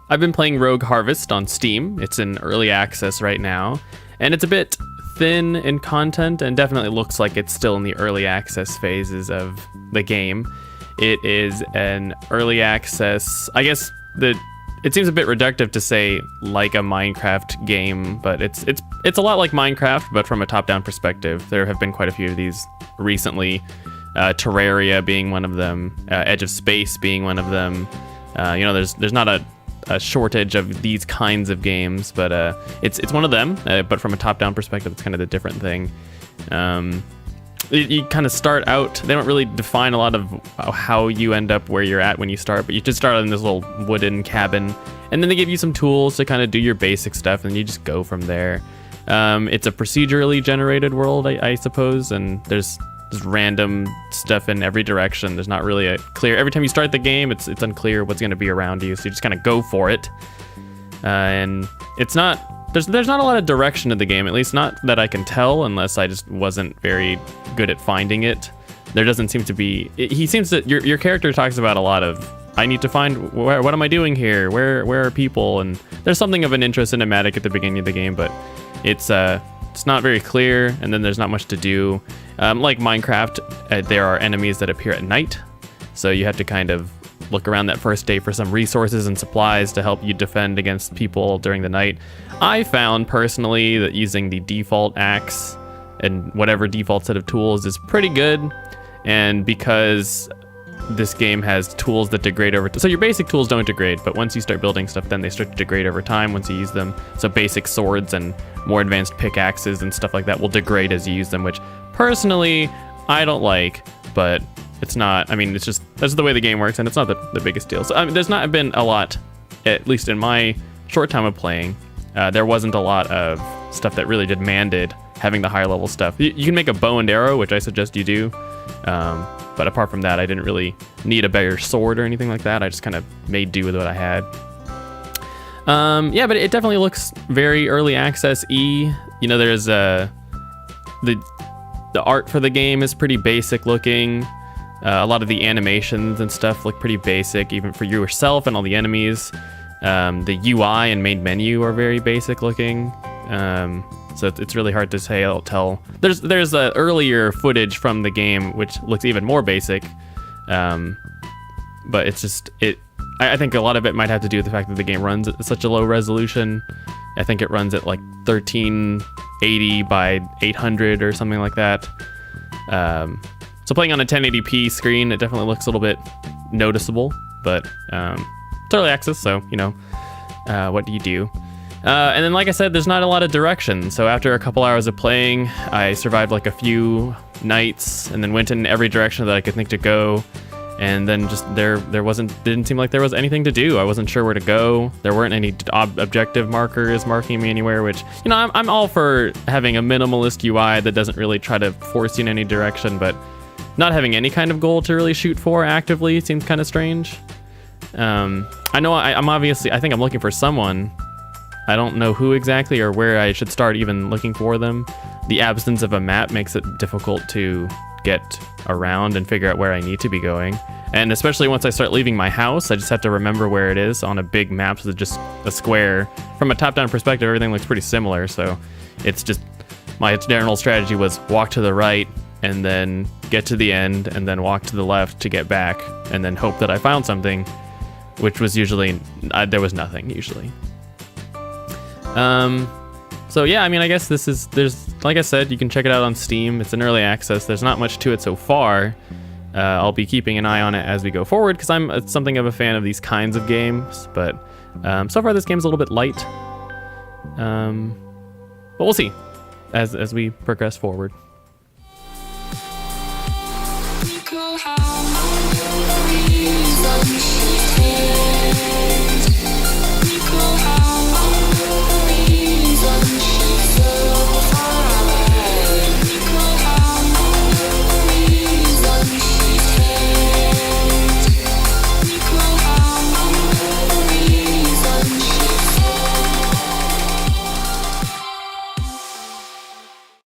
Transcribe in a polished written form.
I've been playing Rogue Harvest on Steam. It's in early access right now, and it's a bit thin in content and definitely looks like it's still in the early access phases of the game. It is an early access, I guess it seems a bit reductive to say like a Minecraft game, but it's a lot like Minecraft, but from a top-down perspective. There have been quite a few of these recently, Terraria being one of them, Edge of Space being one of them. There's not a shortage of these kinds of games, but it's one of them, but from a top-down perspective, it's kind of the different thing. You kind of start out, they don't really define a lot of how you end up where you're at when you start, but you just start in this little wooden cabin, and then they give you some tools to kind of do your basic stuff, and you just go from there. It's a procedurally generated world, I suppose, and there's random stuff in every direction. There's not really a clear, every time you start the game, it's unclear what's going to be around you, so you just kind of go for it. And it's not, there's not a lot of direction to the game, at least not that I can tell, unless I just wasn't very good at finding it. There doesn't seem to be, he seems to, your character talks about a lot of, I need to find, what am I doing here? Where are people? And there's something of an intro cinematic at the beginning of the game, but it's not very clear, and then there's not much to do. Like Minecraft, there are enemies that appear at night, so you have to kind of look around that first day for some resources and supplies to help you defend against people during the night. I found personally that using the default axe and whatever default set of tools is pretty good, and because this game has tools that degrade over time. So your basic tools don't degrade, but once you start building stuff, then they start to degrade over time once you use them. So basic swords and more advanced pickaxes and stuff like that will degrade as you use them, which personally I don't like, but it's not, I mean, it's just, that's the way the game works, and it's not the biggest deal. So there's not been a lot, at least in my short time of playing, there wasn't a lot of stuff that really demanded having the higher level stuff. You can make a bow and arrow, which I suggest you do. But apart from that, I didn't really need a better sword or anything like that. I just kind of made do with what I had. Yeah, but it definitely looks very early access-y. You know, there's the art for the game is pretty basic looking. A lot of the animations and stuff look pretty basic, even for yourself and all the enemies. The UI and main menu are very basic looking. So it's really hard to tell. There's earlier footage from the game which looks even more basic, but it's just I think a lot of it might have to do with the fact that the game runs at such a low resolution. I think it runs at like 1380 by 800 or something like that. So playing on a 1080p screen, it definitely looks a little bit noticeable, but it's early access, so you know, what do you do? And then, like I said, there's not a lot of direction. So after a couple hours of playing, I survived like a few nights and then went in every direction that I could think to go. And then just didn't seem like there was anything to do. I wasn't sure where to go. There weren't any objective markers marking me anywhere, which, you know, I'm all for having a minimalist UI that doesn't really try to force you in any direction, but not having any kind of goal to really shoot for actively seems kind of strange. I know I think I'm looking for someone. I don't know who exactly or where I should start even looking for them. The absence of a map makes it difficult to get around and figure out where I need to be going. And especially once I start leaving my house, I just have to remember where it is on a big map, so it's just a square. From a top-down perspective, everything looks pretty similar, so it's just, my general strategy was walk to the right and then get to the end and then walk to the left to get back and then hope that I found something, which was usually, there was nothing usually. So yeah, I mean, I guess there's, like I said, you can check it out on Steam. It's an early access. There's not much to it so far. I'll be keeping an eye on it as we go forward, because I'm something of a fan of these kinds of games, but so far this game's a little bit light. But we'll see as we progress forward. We go how